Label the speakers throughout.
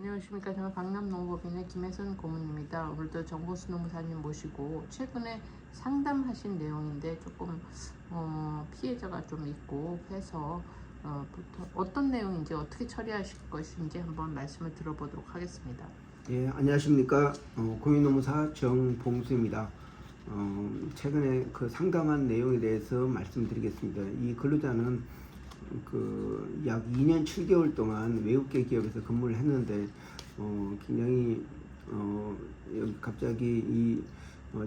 Speaker 1: 안녕하십니까. 저는 강남농법인의 김혜선 고문입니다. 오늘도 정보수 노무사님 모시고 최근에 상담하신 내용인데 조금 피해자가 좀 있고 해서 어떤 내용인지 어떻게 처리하실 것인지 한번 말씀을 들어보도록 하겠습니다.
Speaker 2: 예, 안녕하십니까. 공인노무사 정봉수입니다. 최근에 그 상담한 내용에 대해서 말씀드리겠습니다. 이 근로자는 약 2년 7개월 동안 외국계 기업에서 근무를 했는데, 굉장히, 갑자기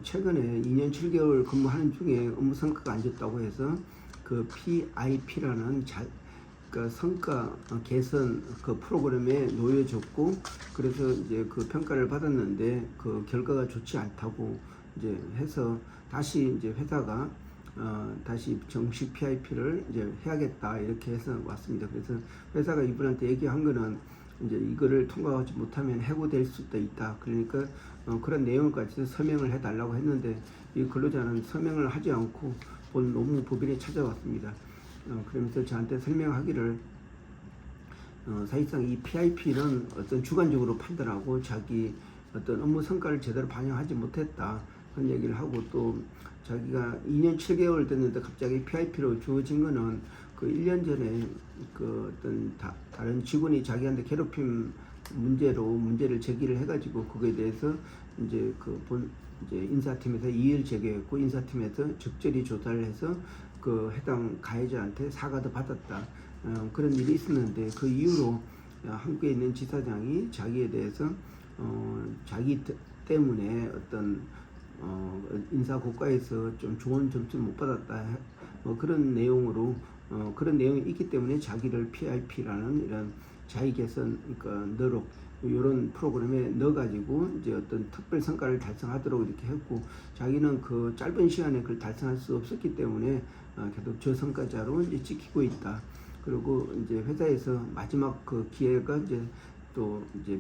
Speaker 2: 최근에 2년 7개월 근무하는 중에 업무 성과가 안 좋다고 해서 그 PIP라는 그 성과 개선 그 프로그램에 놓여졌고, 그래서 이제 그 평가를 받았는데 그 결과가 좋지 않다고 이제 해서 다시 이제 회사가 다시 정식 PIP를 이제 해야겠다 이렇게 해서 왔습니다. 그래서 회사가 이분한테 얘기한 거는 이제 이거를 통과하지 못하면 해고될 수도 있다. 그러니까 그런 내용까지 서명을 해달라고 했는데 이 근로자는 서명을 하지 않고 본 노무법인에 찾아왔습니다. 그러면서 저한테 설명하기를 사실상 이 PIP는 어떤 주관적으로 판단하고 자기 어떤 업무 성과를 제대로 반영하지 못했다 그런 얘기를 하고, 또 자기가 2년 7개월 됐는데 갑자기 PIP로 주어진 거는 그 1년 전에 그 어떤 다른 직원이 자기한테 괴롭힘 문제를 제기를 해가지고 그거에 대해서 이제 이제 인사팀에서 이의를 제기했고, 인사팀에서 적절히 조사를 해서 그 해당 가해자한테 사과도 받았다. 그런 일이 있었는데 그 이후로 한국에 있는 지사장이 자기에 대해서 자기 때문에 어떤 인사 고과에서 좀 좋은 점수 못 받았다, 그런 내용으로 그런 내용이 있기 때문에 자기를 PIP라는 이런 자기 개선 그러니까 노력 이런 프로그램에 넣어가지고 이제 어떤 특별 성과를 달성하도록 이렇게 했고, 자기는 그 짧은 시간에 그걸 달성할 수 없었기 때문에 계속 저성과자로 이제 찍히고 있다. 그리고 이제 회사에서 마지막 그 기회가 이제 또 이제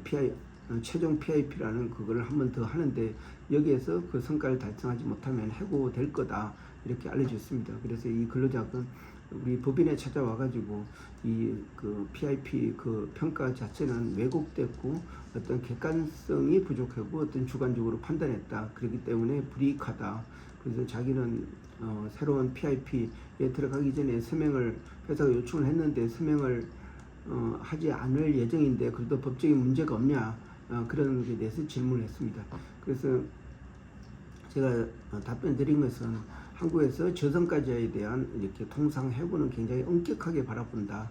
Speaker 2: 최종 PIP라는 그거를 한 번 더 하는데 여기에서 그 성과를 달성하지 못하면 해고될 거다 이렇게 알려줬습니다. 그래서 이 근로자는 우리 법인에 찾아와가지고 이 그 PIP 그 평가 자체는 왜곡됐고 어떤 객관성이 부족하고 어떤 주관적으로 판단했다. 그렇기 때문에 불이익하다. 그래서 자기는 새로운 PIP에 들어가기 전에 서명을 회사가 요청을 했는데 서명을 하지 않을 예정인데 그래도 법적인 문제가 없냐, 그런 게 대해서 질문을 했습니다. 그래서 제가 답변 드린 것은 한국에서 저성과자에 대한 이렇게 통상 해고는 굉장히 엄격하게 바라본다.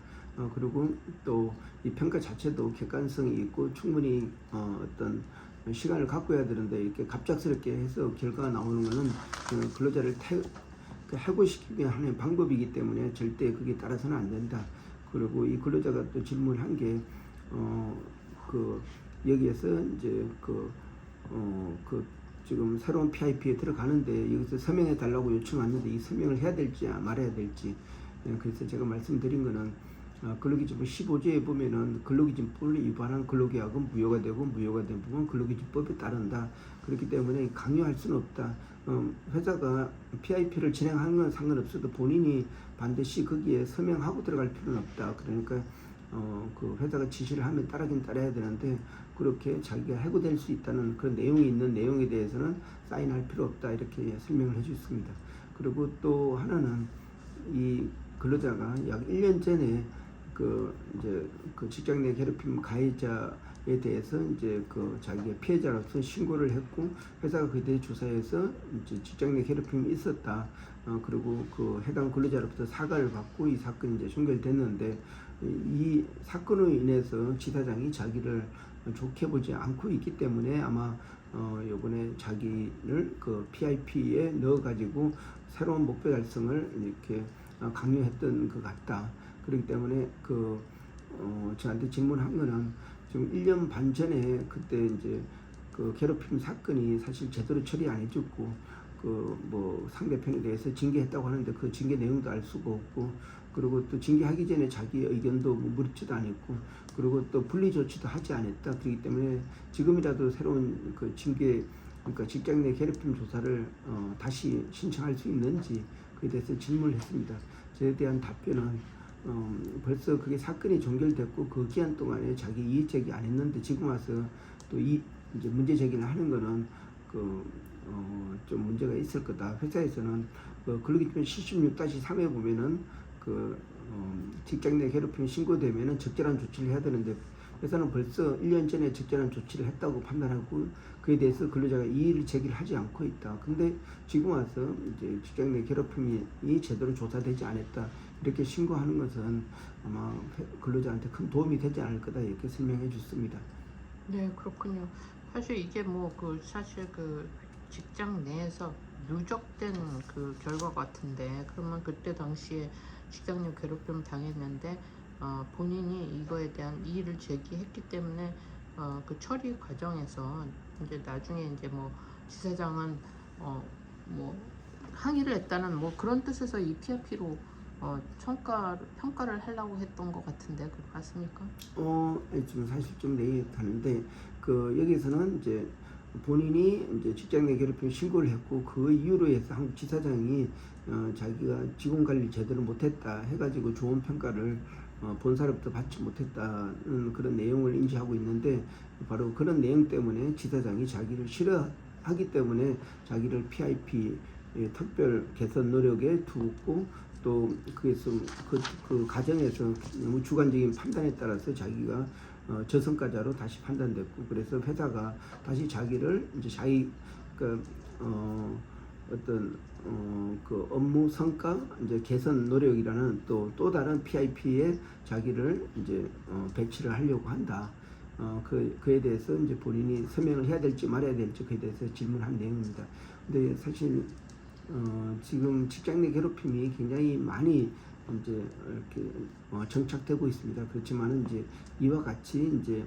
Speaker 2: 그리고 또 이 평가 자체도 객관성이 있고 충분히 어떤 시간을 갖고 해야 되는데 이렇게 갑작스럽게 해서 결과가 나오는 것은 근로자를 해고시키게 하는 방법이기 때문에 절대 그게 따라서는 안 된다. 그리고 이 근로자가 또 질문한 게 여기에서 이제 지금 새로운 PIP에 들어가는데 여기서 서명해 달라고 요청 왔는데 이 서명을 해야 될지 말아야 될지. 그래서 제가 말씀드린 거는 근로기준법 15조에 보면은 근로기준법을 위반한 근로계약은 무효가 되고 무효가 된 부분은 근로기준법에 따른다. 그렇기 때문에 강요할 수는 없다. 회사가 PIP를 진행하는 건 상관없어도 본인이 반드시 거기에 서명하고 들어갈 필요는 없다. 그러니까 그 회사가 지시를 하면 따르긴 따라야 되는데 그렇게 자기가 해고될 수 있다는 그런 내용이 있는 내용에 대해서는 사인할 필요 없다 이렇게 설명을 해주셨습니다. 그리고 또 하나는 이 근로자가 약 1년 전에 이제 직장 내 괴롭힘 가해자에 대해서 이제 자기가 피해자로서 신고를 했고 회사가 그에 대해 조사해서 이제 직장 내 괴롭힘이 있었다. 그리고 그 해당 근로자로부터 사과를 받고 이 사건이 이제 종결됐는데 이 사건으로 인해서 지사장이 자기를 좋게 보지 않고 있기 때문에 아마 요번에 자기를 그 PIP에 넣어가지고 새로운 목표 달성을 이렇게 강요했던 것 같다. 그렇기 때문에 저한테 질문한 거는 지금 1년 반 전에 그때 이제 그 괴롭힘 사건이 사실 제대로 처리 안 해줬고 상대편에 대해서 징계했다고 하는데 그 징계 내용도 알 수가 없고, 그리고 또 징계하기 전에 자기 의견도 물지도 않았고, 그리고 또 분리 조치도 하지 않았다. 그렇기 때문에 지금이라도 새로운 그 그러니까 직장 내 괴롭힘 조사를 다시 신청할 수 있는지 그에 대해서 질문을 했습니다. 저에 대한 답변은 벌써 그게 사건이 종결됐고 그 기한 동안에 자기 이의 제기 안 했는데 지금 와서 또 이제 문제 제기를 하는 거는 좀 문제가 있을 거다. 회사에서는 근로기준법 76-3에 보면은 직장 내 괴롭힘이 신고되면은 적절한 조치를 해야 되는데 회사는 벌써 1년 전에 적절한 조치를 했다고 판단하고 그에 대해서 근로자가 이의를 제기를 하지 않고 있다. 근데 지금 와서 이제 직장 내 괴롭힘이 제대로 조사되지 않았다. 이렇게 신고하는 것은 아마 근로자한테 큰 도움이 되지 않을 거다. 이렇게 설명해 줬습니다.
Speaker 1: 네, 그렇군요. 사실 이게 뭐 사실 직장 내에서 누적된 결과 같은데, 그러면 그때 당시에 직장 내 괴롭힘을 당했는데 본인이 이거에 대한 이의를 제기했기 때문에 그 처리 과정에서 이제 나중에 이제 뭐 지사장은 뭐 항의를 했다는 뭐 그런 뜻에서 이 PRP로 평가를 하려고 했던 것 같은데 그렇 맞습니까?
Speaker 2: 지금 사실 좀 내용하는데 여기서는 이제 본인이 이제 직장 내 괴롭힘 신고를 했고 그 이유로 해서 한국 지사장이 자기가 직원 관리 제대로 못했다 해가지고 좋은 평가를 본사로부터 받지 못했다는 그런 내용을 인지하고 있는데 바로 그런 내용 때문에 지사장이 자기를 싫어하기 때문에 자기를 PIP 특별 개선 노력에 두었고 또 그래서 그 과정에서 너무 주관적인 판단에 따라서 자기가 저성과자로 다시 판단됐고 그래서 회사가 다시 자기를 이제 자기 그 업무 성과 이제 개선 노력이라는 또 다른 PIP에 자기를 이제 배치를 하려고 한다. 그에 대해서 이제 본인이 서명을 해야 될지 말아야 될지 그에 대해서 질문한 내용입니다. 근데 사실 지금 직장 내 괴롭힘이 굉장히 많이 이제 이렇게 정착되고 있습니다. 그렇지만은 이제 이와 같이 이제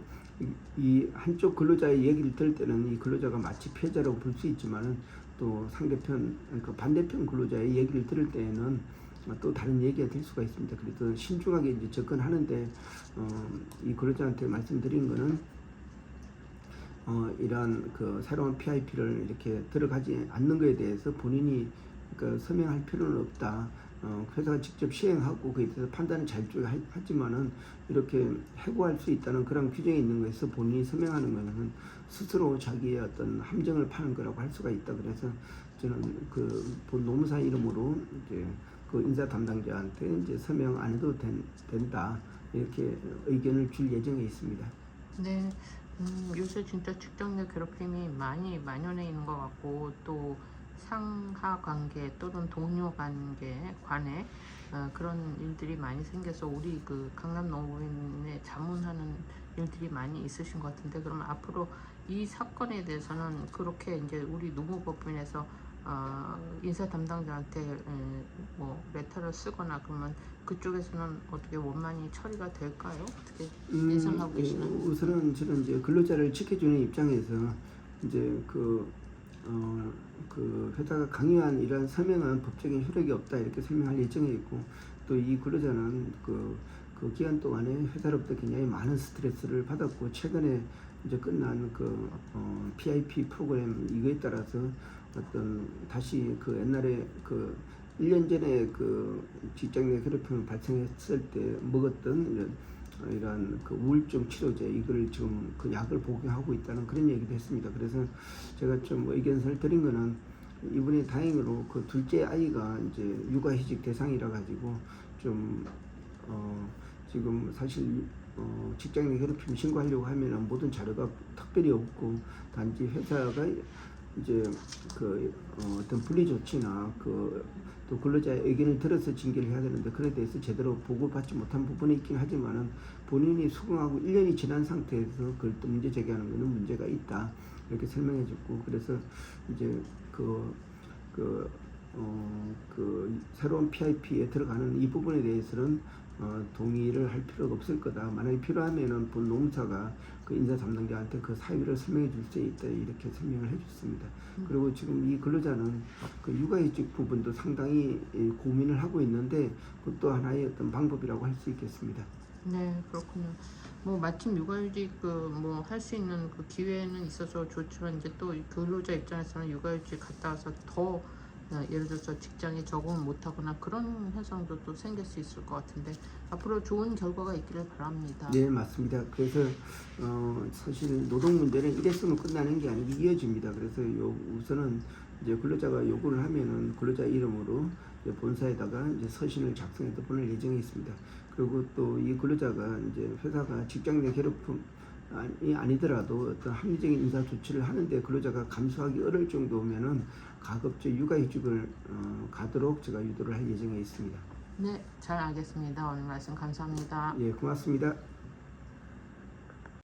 Speaker 2: 이 한쪽 근로자의 얘기를 들을 때는 이 근로자가 마치 피해자라고 볼 수 있지만은 또 상대편 그러니까 반대편 근로자의 얘기를 들을 때에는 또 다른 얘기가 될 수가 있습니다. 그래서 신중하게 이제 접근하는데 이 근로자한테 말씀드린 거는 이러한 새로운 PIP를 이렇게 들어가지 않는 것에 대해서 본인이 서명할 필요는 없다. 회사가 직접 시행하고 그에 대해서 판단은 자율적으로 하지만은 이렇게 해고할 수 있다는 그런 규정이 있는 것에서 본인이 서명하는 것은 스스로 자기의 어떤 함정을 파는 거라고 할 수가 있다. 그래서 저는 본 노무사 이름으로 이제 인사 담당자한테 이제 서명 안 해도 된다. 이렇게 의견을 줄 예정에 있습니다.
Speaker 1: 네, 요새 진짜 직장 내 괴롭힘이 많이 만연해 있는 것 같고 또 상하 관계 또는 동료 관에 그런 일들이 많이 생겨서 우리 강남 농업인에 자문하는 일들이 많이 있으신 것 같은데 그러면 앞으로 이 사건에 대해서는 그렇게 이제 우리 농업법인에서 인사 담당자한테 뭐 레터를 쓰거나 그러면 그쪽에서는 어떻게 원만히 처리가 될까요? 어떻게 예상하고 계시나요?
Speaker 2: 우선은 저는 이제 근로자를 지켜주는 입장에서 이제 회사가 강요한 이러한 서명은 법적인 효력이 없다 이렇게 설명할 예정에 있고 또 이 근로자는 그 기간 동안에 회사로부터 굉장히 많은 스트레스를 받았고 최근에 이제 끝난 PIP 프로그램 이거에 따라서 다시 옛날에 1년 전에 직장 내 괴롭힘이 발생했을 때 먹었던 이러한 우울증 치료제 이걸 지금 약을 복용하고 있다는 그런 얘기도 했습니다. 그래서 제가 좀 의견을 드린 거는 이번에 다행으로 둘째 아이가 이제 육아휴직 대상이라 가지고 좀 지금 사실 직장 내 괴롭힘 신고하려고 하면 모든 자료가 특별히 없고 단지 회사가 이제 어떤 분리 조치나 또 근로자의 의견을 들어서 징계를 해야 되는데 그에 대해서 제대로 보고받지 못한 부분이 있긴 하지만은 본인이 수긍하고 1년이 지난 상태에서 그걸 또 문제 제기하는 것은 문제가 있다 이렇게 설명해 줬고 그래서 이제 새로운 PIP에 들어가는 이 부분에 대해서는 동의를 할 필요가 없을 거다. 만약에 필요하면은 본 노무사가 인사 담당자한테 사유를 설명해 줄 수 있다 이렇게 설명을 해줬습니다. 그리고 지금 이 근로자는 육아휴직 부분도 상당히 고민을 하고 있는데 그것도 하나의 어떤 방법이라고 할 수 있겠습니다.
Speaker 1: 네, 그렇군요. 뭐 마침 육아휴직 뭐 할 수 있는 기회는 있어서 좋지만 이제 또 근로자 입장에서는 육아휴직 갔다 와서 더 예를 들어서 직장에 적응을 못하거나 그런 현상도 또 생길 수 있을 것 같은데 앞으로 좋은 결과가 있기를 바랍니다.
Speaker 2: 네, 맞습니다. 그래서 사실 노동 문제는 이랬으면 끝나는 게 아니고 이어집니다. 그래서 우선은 이제 근로자가 요구를 하면은 근로자 이름으로 이제 본사에다가 이제 서신을 작성해서 보낼 예정에 있습니다. 그리고 또 이 근로자가 이제 회사가 직장 내 괴롭힘이 아니더라도 어떤 합리적인 인사 조치를 하는데 근로자가 감수하기 어려울 정도면은 가급적 육아휴직을 가도록 제가 유도를 할 예정에 있습니다.
Speaker 1: 네, 잘 알겠습니다. 오늘 말씀 감사합니다.
Speaker 2: 예, 고맙습니다.